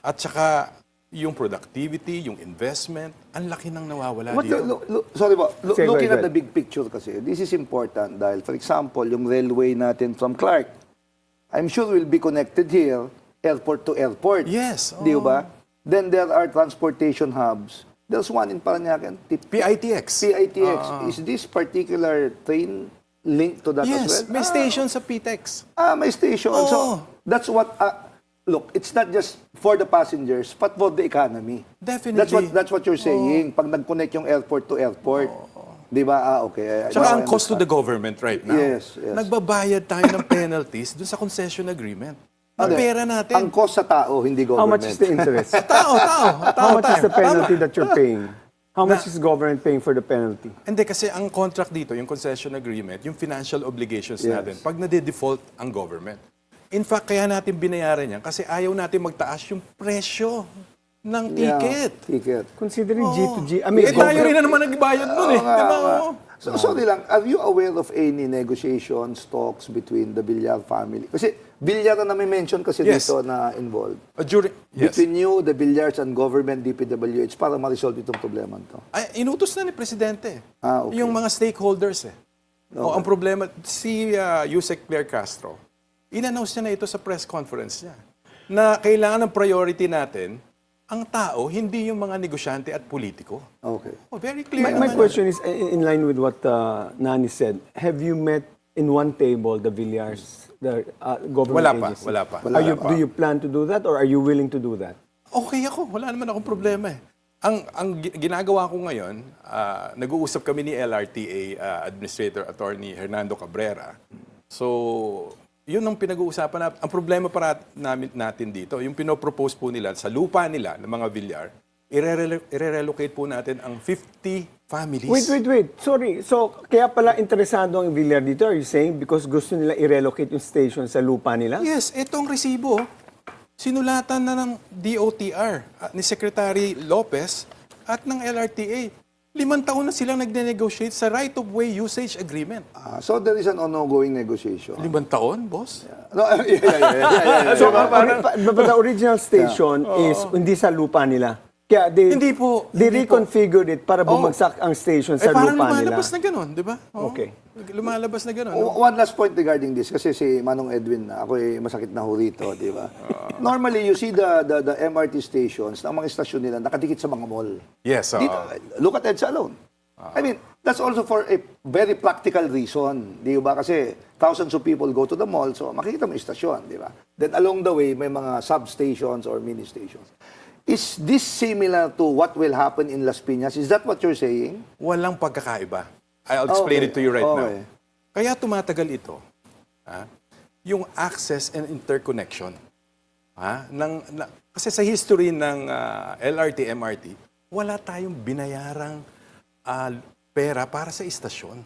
At saka yung productivity, yung investment, ang laki nang nawawala dito. Sorry po. Sige, Looking go at the big picture kasi, this is important dahil, for example, yung railway natin from Clark, I'm sure will be connected here, airport to airport. Yes. Di ba? Then there are transportation hubs. There's one in Parañaque. PITX. PITX. Is this particular train linked to that as Yes, well? may station sa PITX. May station. Oo. So, that's what... look, it's not just for the passengers, but for the economy. Definitely. That's what you're saying. Pag nag-connect yung airport to airport. Di ba? Okay. Tsaka Now ang I cost to the understand. government right now. Yes, yes. Nagbabayad tayo ng penalties dun sa concession agreement. Ang Hindi. pera natin. Ang cost sa tao, hindi How government. much is the interest? Tao. How much is the penalty Tama. that you're paying? How much is government paying for the penalty? Hindi, kasi ang contract dito, yung concession agreement, yung financial obligations Yes. natin, pag nade-default ang government. In fact, kaya natin binayaran yan kasi ayaw natin magtaas yung presyo ng ticket. Ticket. Considering G2G, I mean, Tayo rin na naman nagbayad nun eh. Oo nga, Di ba? oo nga. Oo. So, sorry lang, are you aware of any negotiations, talks between the Villar family? Kasi Villar na may mention kasi Yes. dito na involved. Yes. Between you, the Villars, and government, DPWH, para ma-resolve itong problema to. Ay, inutos na ni Presidente. Okay. Yung mga stakeholders eh. Ang problema, si Yusek Claire Castro, in-announce niya na ito sa press conference niya, na kailangan ng priority natin ang tao, hindi yung mga negosyante at politiko. Okay. Oh, very clear My naman. question is in line with what Nani said. Have you met in one table the Villars, the government agency? Wala pa. Do you plan to do that or are you willing to do that? Okay ako, wala naman akong problema eh. Ang ginagawa ko ngayon, nag-uusap kami ni LRTA Administrator Attorney Hernando Cabrera. So, yun ang pinag-uusapan natin. Ang problema natin dito, yung pinopropose po nila sa lupa nila ng mga Villar, i-relocate po natin ang 50 families. Wait. Sorry. So, kaya pala interesado ang Villar dito, are you saying? Because gusto nila i-relocate yung station sa lupa nila? Yes, itong resibo, sinulatan na ng DOTR ni Secretary Lopez at ng LRTA. 5 taon na silang nagne-negotiate sa right-of-way usage agreement. So there is an ongoing negotiation. 5 taon, boss? No, yeah. So, but the original station is hindi sa lupa nila. Kaya Hindi po. They reconfigured it para bumagsak ang station sa parang lupa nila. lumalabas na gano'n, di ba? Oo. Okay. Lumalabas na gano'n. One last point regarding this, kasi si Manong Edwin, ako masakit na ho rito, di ba? Normally, you see the MRT stations, na ang mga istasyon nila, nakadikit sa mga mall. Yes. Dito, look at EDSA alone. I mean, that's also for a very practical reason, di ba? Kasi thousands of people go to the mall, so makikita mo yung istasyon, di ba? Then along the way, may mga substations or mini stations. Is this similar to what will happen in Las Piñas? Is that what you're saying? Walang pagkakaiba. I'll explain it to you right now. Okay. Kaya tumatagal ito, yung access and interconnection. Kasi sa history ng LRT, MRT, wala tayong binayarang pera para sa istasyon.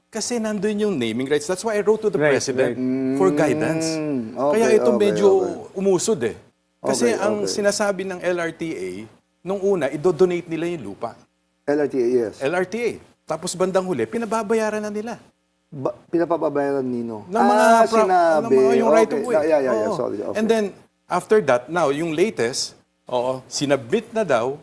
Kasi nandun yung naming rights. That's why I wrote to the President for guidance. Kaya ito medyo umusod eh. Kasi ang sinasabi ng LRTA, nung una, idodonate nila yung lupa. LRTA, yes. LRTA. Tapos bandang huli, pinababayaran na nila. Pinapapabayaran nino? Ng mga, sinabi. ng mga yung right of way. Yeah, Oo. sorry. Okay. And then, after that, now, yung latest, sinabit na daw,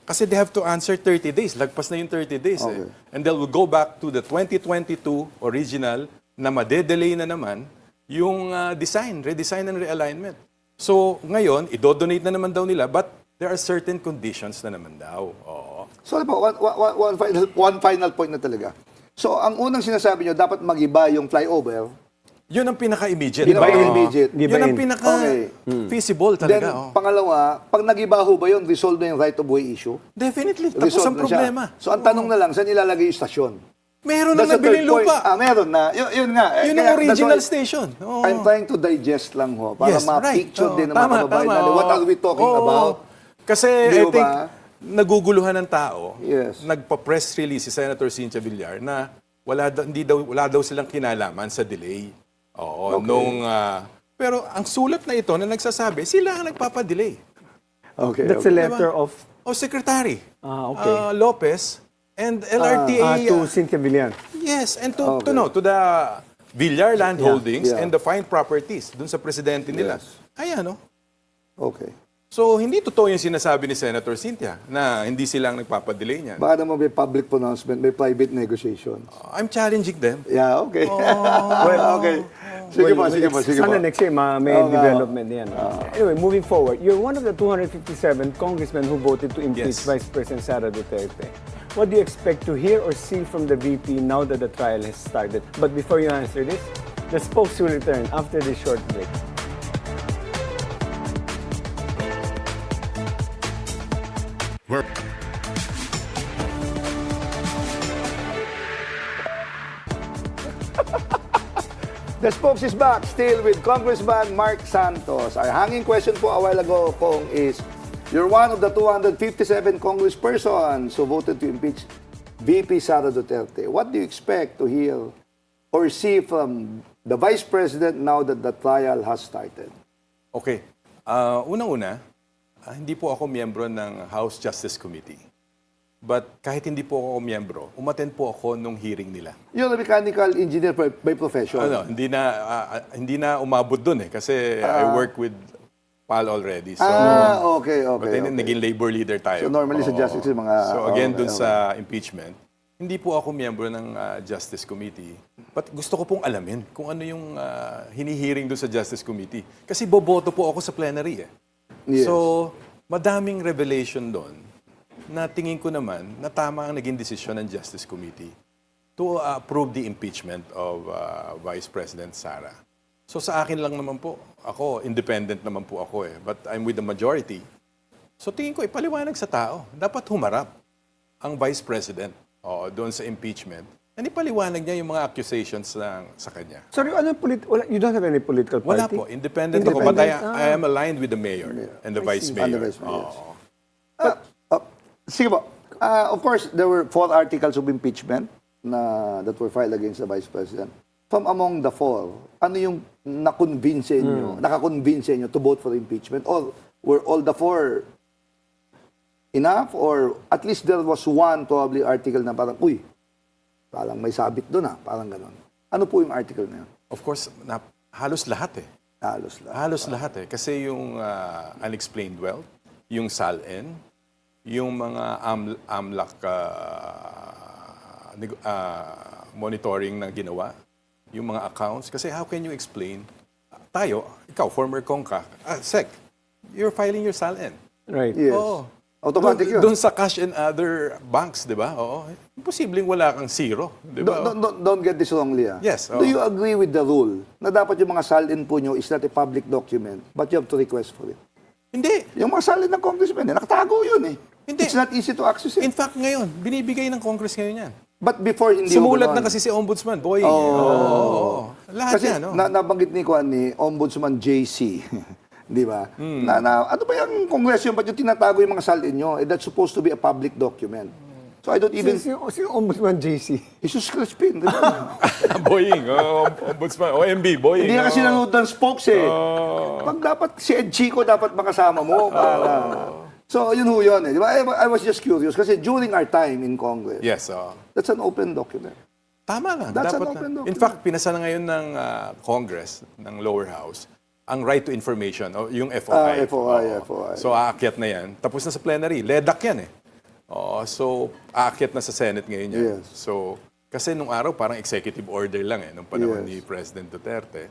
kasi they have to answer 30 days. Lagpas na yung 30 days eh. And they will go back to the 2022 original na madedelay na naman yung redesign and realignment. So, ngayon, idodonate na naman daw nila, but there are certain conditions na naman daw. Oo. Sorry po, one final point na talaga. So, ang unang sinasabi nyo, dapat mag-iba yung flyover. Yun ang pinaka-immediate. Pinaka-immediate. Yun ang pinaka-feasible talaga. Then, pangalawa, pag nag-iba ho ba yun, resolve na yung right-of-way issue? Definitely. Tapos Resolve ang na siya. problema. So, ang tanong na lang, saan ilalagay yung istasyon? Meron nang That's the nabiling third point. lupa. Meron na. Yun nga. Yun Kaya, ang original that's why station. Oo. I'm trying to digest lang ho. Para Yes, right. ma-picture din ng Tama, mga kababayan tama. natin. What are we talking Oo. about? Kasi Di I ba? think naguguluhan ng tao. Yes. Nagpa-press release si Senator Cynthia Villar na wala daw silang kinalaman sa delay. Oo, pero ang sulat na ito na nagsasabi, sila ang nagpapa-delay. Okay. That's a letter of Secretary okay. Lopez and LRTA. to Cynthia Villar. Yes, and to the Villar Land Holdings Yeah. and the fine properties dun sa presidente nila. Yes. Ayan, no? Okay. So, hindi totoo yung sinasabi ni Senator Cynthia na hindi sila ang nagpapadelay niyan. Baka naman may public pronouncement, may private negotiations. I'm challenging them. Yeah, okay. Well, okay. Sige po. Sana next year may development yan. Anyway, moving forward, you're one of the 257 congressmen who voted to impeach Yes. Vice President Sara Duterte. What do you expect to hear or see from the VP now that the trial has started? But before you answer this, the spokes will return after this short break. The spokes is back, still with Congressman Mark Santos. Our hanging question po a while ago, Kong, is you're one of the 257 congresspersons who voted to impeach VP Sara Duterte. What do you expect to hear or see from the Vice President now that the trial has started? Okay. Una-una, hindi po ako miyembro ng House Justice Committee. But kahit hindi po ako miyembro, umattend po ako nung hearing nila. You're a mechanical engineer by profession. Hindi na umabot dun eh kasi I work with PAL already. So, okay. But then naging labor leader tayo. So normally sa Justice yung mga... So again, dun sa impeachment, hindi po ako miyembro ng Justice Committee. But gusto ko pong alamin kung ano yung hinihearing dun sa Justice Committee. Kasi boboto po ako sa plenary eh. Yes. So, madaming revelation doon na tingin ko naman na tama ang naging desisyon ng Justice Committee to approve the impeachment of Vice President Sara. So sa akin lang naman po, ako, independent naman po ako but I'm with the majority. So tingin ko, ipaliwanag sa tao, dapat humarap ang Vice President doon sa impeachment. And ipaliwanag niya yung mga accusations sa kanya. Sorry, you don't have any political party? Wala po, independent ako, but I am aligned with the mayor and the Vice Mayor. And the Vice Mayor. Sige po. Of course, there were 4 articles of impeachment that were filed against the Vice President. From among the 4, ano yung nakakonvince inyo to vote for impeachment? Or were all the 4 enough? Or at least there was one probably article na parang, parang may sabit doon parang ganon. Ano po yung article na yun? Of course, halos lahat Halos lahat Kasi yung unexplained wealth, yung SALN, yung mga AMLAC monitoring na ginawa, yung mga accounts. Kasi how can you explain, ikaw, former Congca, Sec, you're filing your SALN. Right. Yes. Automatic yun. Doon sa cash and other banks, di ba? Imposibleng wala kang zero, di ba? Don't get this wrongly. Yes. Do you agree with the rule na dapat yung mga SALN po nyo is not a public document, but you have to request for it? Hindi. Yung mga SALN ng congressman, nakatago yun Hindi. It's not easy to access it. In fact, ngayon, binibigay ng Congress ngayon yan. But before, hindi Sumulat na kasi si Ombudsman, boy. Lahat kasi yan. nabanggit ni Ombudsman JC. Di ba? Ano ba yung Kongreso ba't yung tinatago yung mga SALN nyo? That's supposed to be a public document. So I don't even... Sino Ombudsman JC? Jesus Crispin. Boying, Ombudsman, OMB, boying. Hindi kasi nanonood ng spokes Pag dapat si Ed Chico dapat makasama mo. So yun yun Di ba? I was just curious kasi during our time in Congress, Yes. that's an open document. Tama lang. That's dapat an open document. In fact, pinasa na ngayon ng Congress, ng lower house, ang right to information, yung FOI. FOI. So, aakyat na yan. Tapos na sa plenary. LEDAC yan so, aakyat na sa Senate ngayon yan. Yes. So, kasi nung araw, parang executive order lang nung panahon ni President Duterte.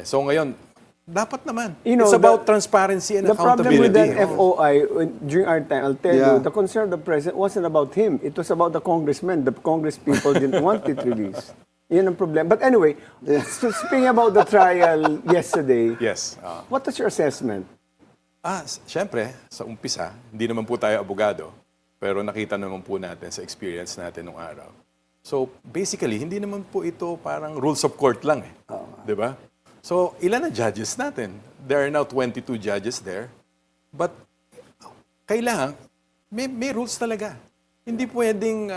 So, ngayon, dapat naman. It's about transparency and accountability. The problem with that FOI, during our time, I'll tell you, the concern of the president wasn't about him. It was about the congressmen. The Congress people didn't want it released. Yan ang problem. But anyway, so speaking about the trial yesterday, Yes. what was your assessment? Siyempre, sa umpisa, hindi naman po tayo abogado, pero nakita naman po natin sa experience natin nung araw. So, basically, hindi naman po ito parang rules of court lang di ba? So, ilan ang judges natin? There are now 22 judges there. But, kailangan, may rules talaga. Hindi pwedeng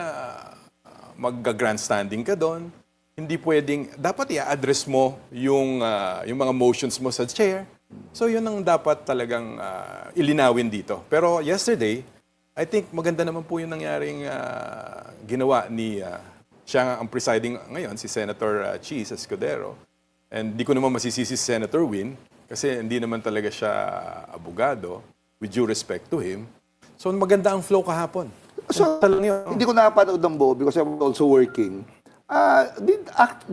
mag-grandstanding ka doon. Hindi pwedeng, dapat i-address mo yung mga motions mo sa chair. So, yun ang dapat talagang ilinawin dito. Pero yesterday, I think maganda naman po yung nangyaring ginawa ni, siya ang presiding ngayon, si Senator Cheese Escudero. And di ko naman masisisi si Senator Win, kasi hindi naman talaga siya abogado, with due respect to him. So, maganda ang flow kahapon. So, hindi ko nakapanood ng buo because I was also working.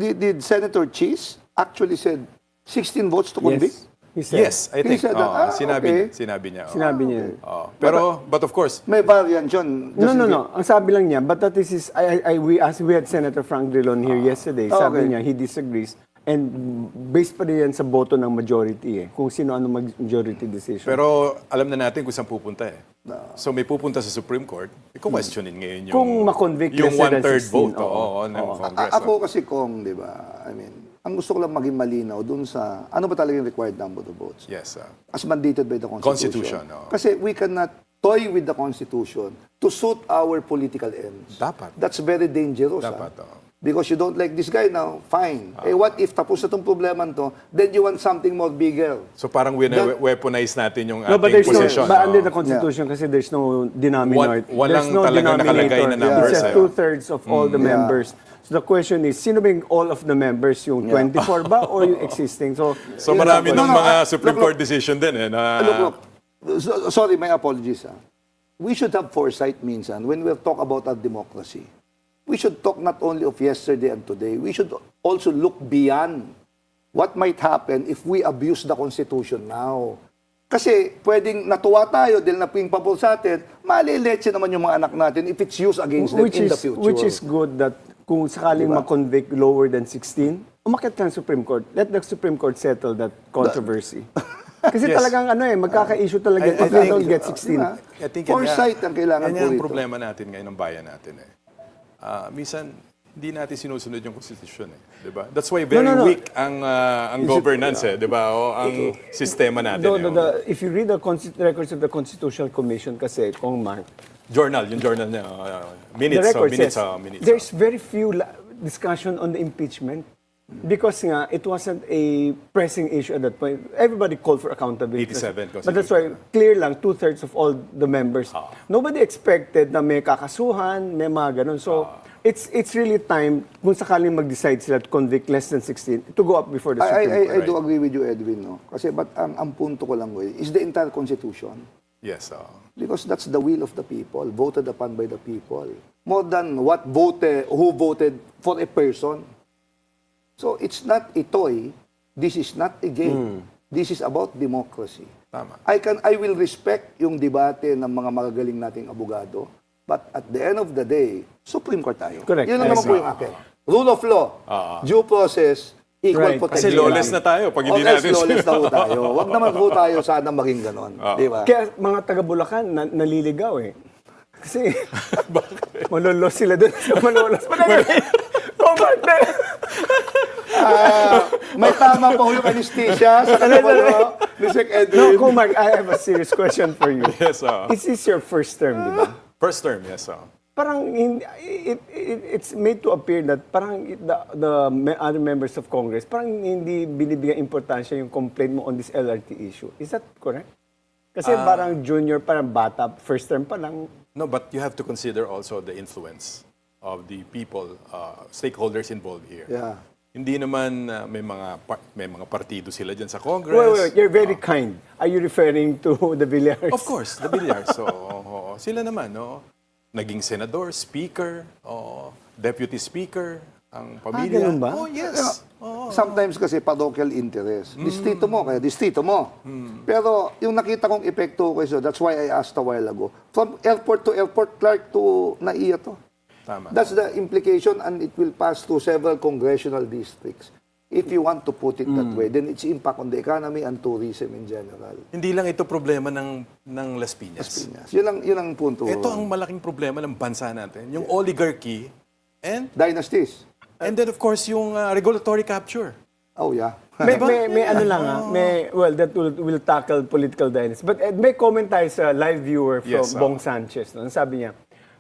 Did Senator Cheese actually said 16 votes to convict? Yes, I think. He said that. Sinabi niya. Sinabi niya. Pero, but of course, may variant yun. No. Ang sabi lang niya, but that is, we had Senator Frank Drilon here yesterday. Sabi niya, he disagrees. And based pa rin yan sa boto ng majority kung sino ano majority decision. Pero alam na natin kung saan pupunta So may pupunta sa Supreme Court, i-questionin ngayon yung, kung ma-convict yung less than 1/3 vote 16, ng Congress. Ako kasi di ba, I mean, ang gusto ko lang maging malinaw dun sa, ano ba talaga yung required number of votes? Yes. As mandated by the Constitution. Constitution. Kasi we cannot toy with the Constitution to suit our political ends. Dapat. That's very dangerous. Dapat. Because you don't like this guy now, fine. What if tapos na itong problema to, then you want something more bigger. So parang weaponize natin yung but ating there's position. but under the Constitution kasi there's no denominator. Walang there's no talagang nakalagay na numbers. It says 2/3 of all the members. So the question is, sino ba yung all of the members? Yung 24 ba or yung existing? So marami ng mga Supreme Court decision din Look. Sorry, my apologies. We should have foresight minsan when we talk about our democracy. We should talk not only of yesterday and today. We should also look beyond what might happen if we abuse the Constitution now. Kasi pwedeng natuwa tayo dahil naping pabor sa atin, maliletse naman yung mga anak natin if it's used against them in the future. Which is good that kung sakaling ma-convict lower than 16, umakyat ka ng Supreme Court. Let the Supreme Court settle that controversy. Kasi Yes. talagang magkaka-issue talaga if they don't get 16. Diba? I think Foresight ang kailangan po yan ang rito. problema natin ngayon ng bayan natin. Minsan, hindi natin sinusunod yung konstitusyon. Diba? That's why very No. weak ang governance. Diba? O ang sistema natin. If you read the records of the Constitutional Commission kasi, Kong Mark, Yung journal niya. the Minutes. record says, Minutes. there's very few discussion on the impeachment because nga, it wasn't a pressing issue at that point. Everybody called for accountability. 87 But that's why, clear lang, 2/3 of all the members. Nobody expected na may kakasuhan, may mga ganun. So, it's really time, kung sakaling mag-decide sila to convict less than 16, to go up before the Supreme Court. I do agree with you, Edwin. No? Kasi, but ang punto ko lang is the entire Constitution. Yes. Because that's the will of the people, voted upon by the people. More than who voted for a person. So it's not a toy. This is not a game. This is about democracy. Tama. I will respect yung debate ng mga magagaling nating abogado, but at the end of the day, Supreme Court tayo. Correct. Yun naman po yung akin. Rule of law, due process, equal Right. protection. Kasi lawless na tayo pag hindi natin lawless na po tayo. Huwag naman po tayo sana maging ganon. Di ba? Kaya mga taga-Bulacan, naliligaw Kasi, malolos sila doon sa malolos. Oh, partner! May tama pa ho yung anesthesia sa katawa ni Sec Edwin. No, Kumar, I have a serious question for you. Yes. Is this your first term, di ba? First term, yes. Parang it's made to appear that parang the other members of Congress parang hindi binibigyan importansya yung complaint mo on this LRT issue. Is that correct? Kasi parang junior, parang bata, first term pa lang. No, but you have to consider also the influence of the people, stakeholders involved here. Yeah. Hindi naman may mga partido sila dyan sa Congress. Wait, you're very kind. Are you referring to the Villars? Of course, the Villar. So, sila naman, no? Naging senador, speaker, deputy speaker, ang pamilya. ganun ba? Oh, yes. Sometimes kasi parochial interest. Distrito mo, kaya distrito mo. Pero yung nakita kong epekto ko, so that's why I asked a while ago. From airport to airport, Clark to NAIA to. Tama. That's the implication and it will pass to several congressional districts. If you want to put it that way, then its impact on the economy and tourism in general. Hindi lang ito problema ng Las Piñas. Yun ang punto. Ito ang malaking problema ng bansa natin. Yung oligarchy and Dynasties. then of course yung regulatory capture. Oh, yeah. May ano lang that will tackle political dynasty. But may comment tayo sa live viewer from Yes, Bong Sanchez. No? Sabi niya,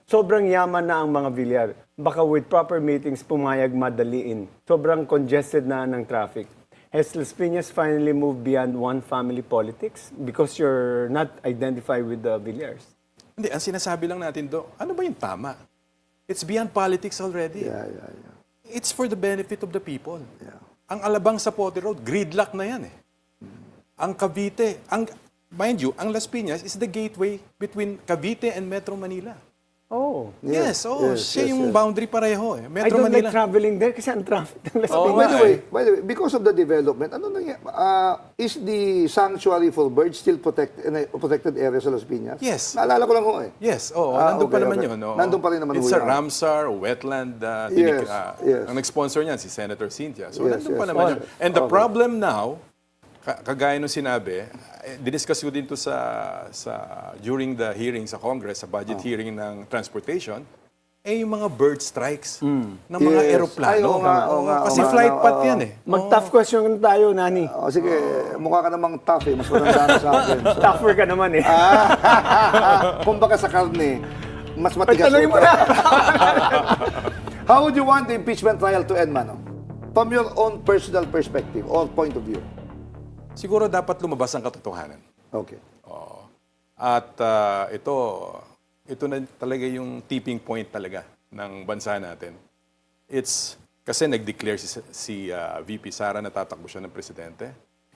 sobrang yaman na ang mga Villar. Baka with proper meetings pumayag madaliin. Sobrang congested na ng traffic. Has Las Piñas finally moved beyond one family politics? Because you're not identified with the Villars. Hindi, ang sinasabi lang natin ano ba yung tama? It's beyond politics already. Yeah. It's for the benefit of the people. Yeah. Ang Alabang sa Pote Road, gridlock na yan Ang Cavite, mind you, ang Las Piñas is the gateway between Cavite and Metro Manila. Oh. Yes, siya yung boundary pareho I Metro don't Manila. like traveling there kasi ang traffic ng Las Oo, Piñas. By the way, because of the development, is the sanctuary for birds still protected area sa Las Piñas? Yes. Naalala ko lang ho Yes, nandun pa okay, naman okay. yun. Nandun pa rin naman It's ho a yan. Ramsar, wetland. Yes. Ang nag-sponsor niyan, si Senator Cynthia. So, Yes, nandun pa yes. naman yun. And the problem now, kagaya nung sinabi, diniscuss ko din to during the hearing sa Congress, sa budget hearing ng transportation, yung mga bird strikes ng mga Yes. eroplano. Ay, oo nga, Kasi oo nga, flight oo, path oo. yan Mag-tough question tayo, Nani. Sige, mukha ka namang tough Mas matanda ka sa akin. So, Tougher ka naman kumbaga sa karne, mas matigas. Tanungin mo na. How would you want the impeachment trial to end, Mano? From your own personal perspective or point of view? Siguro dapat lumabas ang katotohanan. Okay. At ito na talaga yung tipping point talaga ng bansa natin. Kasi nag-declare si VP Sara na tatakbo siya ng presidente.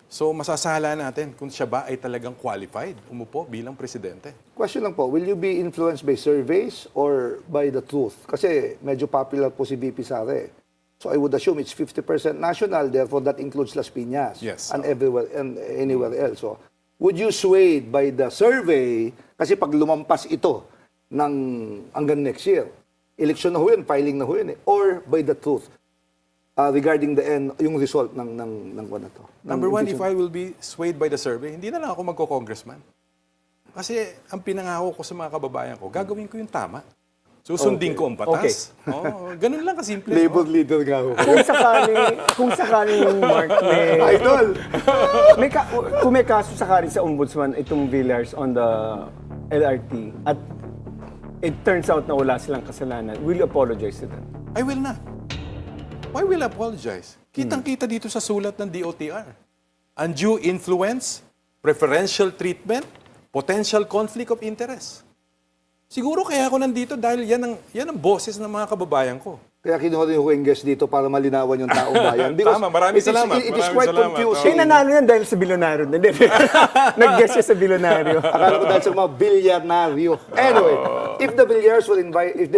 So masasala natin kung siya ba ay talagang qualified umupo bilang presidente. Question lang po, will you be influenced by surveys or by the truth? Kasi medyo popular po si VP Sara So I would assume it's 50% national, therefore that includes Las Piñas Yes. and everywhere and anywhere else. So would you swayed by the survey? Kasi pag lumampas ito ng hanggang next year, election na ho yun, filing na ho yun eh. Or by the truth regarding the end, yung result ng kung ano to. Number one, if I will be swayed by the survey, hindi na lang ako magko-congressman. Kasi ang pinangako ko sa mga kababayan ko, gagawin ko yung tama. Susundin ko ang batas. Oh, ganun lang kasimple. Labor leader nga ho. Kung sakali yung Mark may... Idol! Kung may kaso sakali sa ombudsman itong Villars on the LRT at it turns out na wala silang kasalanan, will you apologize to them? I will not. Why will I apologize? Kitang-kita dito sa sulat ng DOTR. Undue influence, preferential treatment, potential conflict of interest. Siguro kaya ako nandito dahil yan ang boses ng mga kababayan ko. Kaya kinuha rin yung guest dito para malinawan yung taong bayan. Because Tama, maraming salamat. It is quite confusing. Kaya nanalo yan dahil sa Bilyonaryo. Nag-guess siya sa Bilyonaryo. Akala ko dahil sa mga Bilyonaryo. Anyway, if the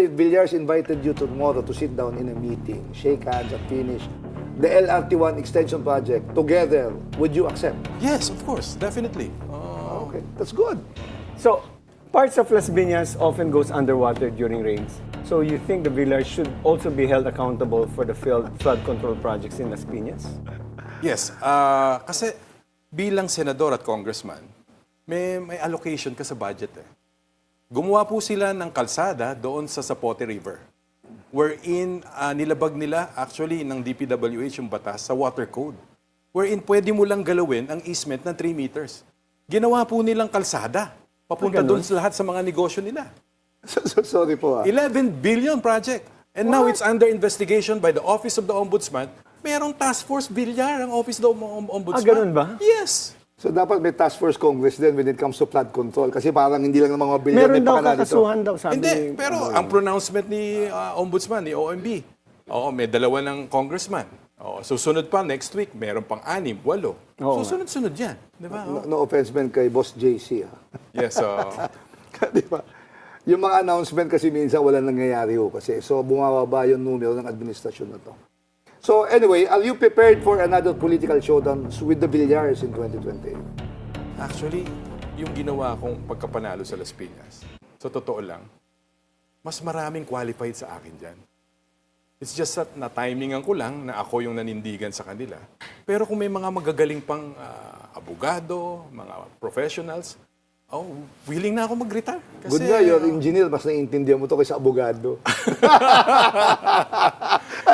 Villars invited you tomorrow to sit down in a meeting, shake hands and finish the LRT-1 Extension project together, would you accept? Yes, of course. Definitely. Okay, that's good. So, parts of Las Piñas often goes underwater during rains. So you think the Villar should also be held accountable for the flood control projects in Las Piñas? Yes. Kasi bilang senador at congressman, may allocation ka sa budget eh. Gumawa po sila ng kalsada doon sa Zapote River. Wherein nilabag nila actually ng DPWH yung batas sa water code. Wherein pwede mo lang galawin ang easement ng 3 meters. Ginawa po nilang kalsada. Papunta doon sa lahat sa mga negosyo nila. Sorry po 11 billion project. And now it's under investigation by the Office of the Ombudsman. Merong task force Villar ang Office of the Ombudsman. Ganun ba? Yes. So dapat may task force Congress din when it comes to flood control. Kasi parang hindi lang ng mga bilyon Meron may daw pakala dito. kakasuhan daw, sabi. Hindi, pero ang pronouncement ni Ombudsman, ni OMB, may 2 ng congressman. Susunod pa, next week, meron pang 6, 8. Susunod-sunod yan. Di ba? No offense man kay Boss JC. Yes. Di ba? Yung mga announcement kasi minsan walang nangyayari ho kasi. So bumababa yung numero ng administrasyon na to. So anyway, are you prepared for another political showdown with the Villars in 2028? Actually, yung ginawa kong pagkapanalo sa Las Piñas, sa totoo lang, mas maraming qualified sa akin dyan. It's just that na-timingan ko lang na ako yung nanindigan sa kanila. Pero kung may mga magagaling pang abogado, mga professionals, willing na ako mag-retire. Good nga, you're engineer, mas naiintindihan mo to kaysa abogado.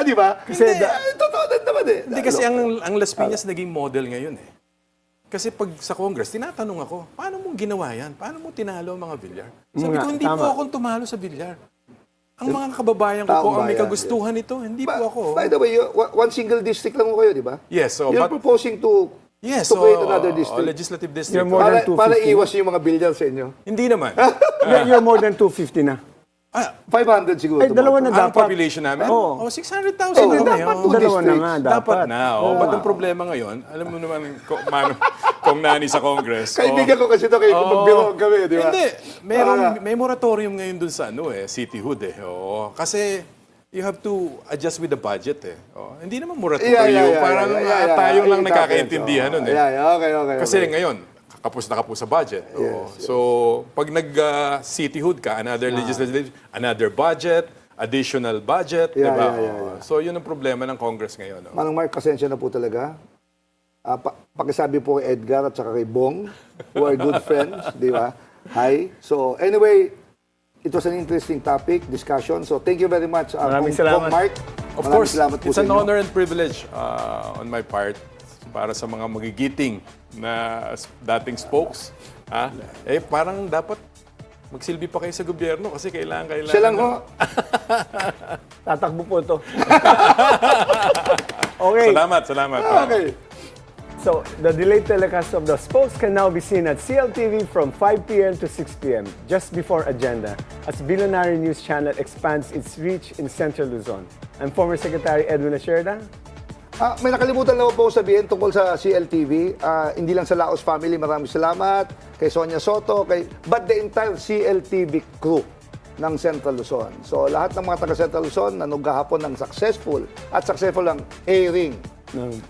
Di ba? Kasi totoo din naman eh. Hindi kasi ang Las Piñas naging model ngayon eh. Kasi pag sa Congress, tinatanong ako, paano mo ginawa yan? Paano mo tinalo ang mga Villar? Sabi ko, hindi po akong tumalo sa Villar. Ang mga kababayan ko po ang may kagustuhan nito, hindi po ako. By the way, one single district lang mo kayo, di ba? Yes. You're proposing to create another district. Legislative district. You're more than 250. Para iwas yung mga Villar sa inyo. Hindi naman. You're more than 250 na. 500 siguro. Ay, dalawa na Ang dapat. population namin? Oo. 600,000 Oh, na dapat ngayon. Dalawa na nga, Dapat na. Ba't ang problema ngayon? Alam mo naman, kung nani sa Congress. Kaibigan ko kasi ito, kaya magbiro kami, di ba? Hindi. May moratorium ngayon dun sa cityhood eh. Kasi you have to adjust with the budget eh. Hindi naman moratorium. Parang tayo lang nakakaintindihan nun eh. Okay. Kasi ngayon, kapos na kapos sa budget. So, pag nag-cityhood ka, another legislative, another budget, additional budget, di ba? So, yun ang problema ng Congress ngayon. Manong Mark, pasensya na po talaga. Pakisabi po kay Edgar at saka kay Bong, who are good friends, di ba? Hi. So, anyway, it was an interesting topic, discussion. So, thank you very much, Maraming salamat. Mark. Of course, salamat po it's sa an inyo. honor and privilege on my part para sa mga magigiting na dating spokes. Parang dapat magsilbi pa kayo sa gobyerno kasi kailangan. Siya lang ho. Tatakbo po ito. Okay. Salamat. Okay. So, the delayed telecast of the spokes can now be seen at CLTV from 5 p.m. to 6 p.m. just before agenda, as Billionaire News Channel expands its reach in Central Luzon. I'm former Secretary Edwin Lacierda. May nakalimutan lang po sabihin tungkol sa CLTV. Hindi lang sa Laos family, maraming salamat. Kay Sonia Soto, but the entire CLTV crew ng Central Luzon. So lahat ng mga taga Central Luzon na naghahapon ng successful ang airing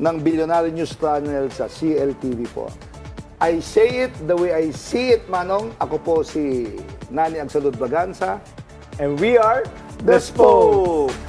ng Billionaire News Channel sa CLTV po. I say it the way I see it, Manong. Ako po si Nani Agsalud Braganza. And we are The Spoke!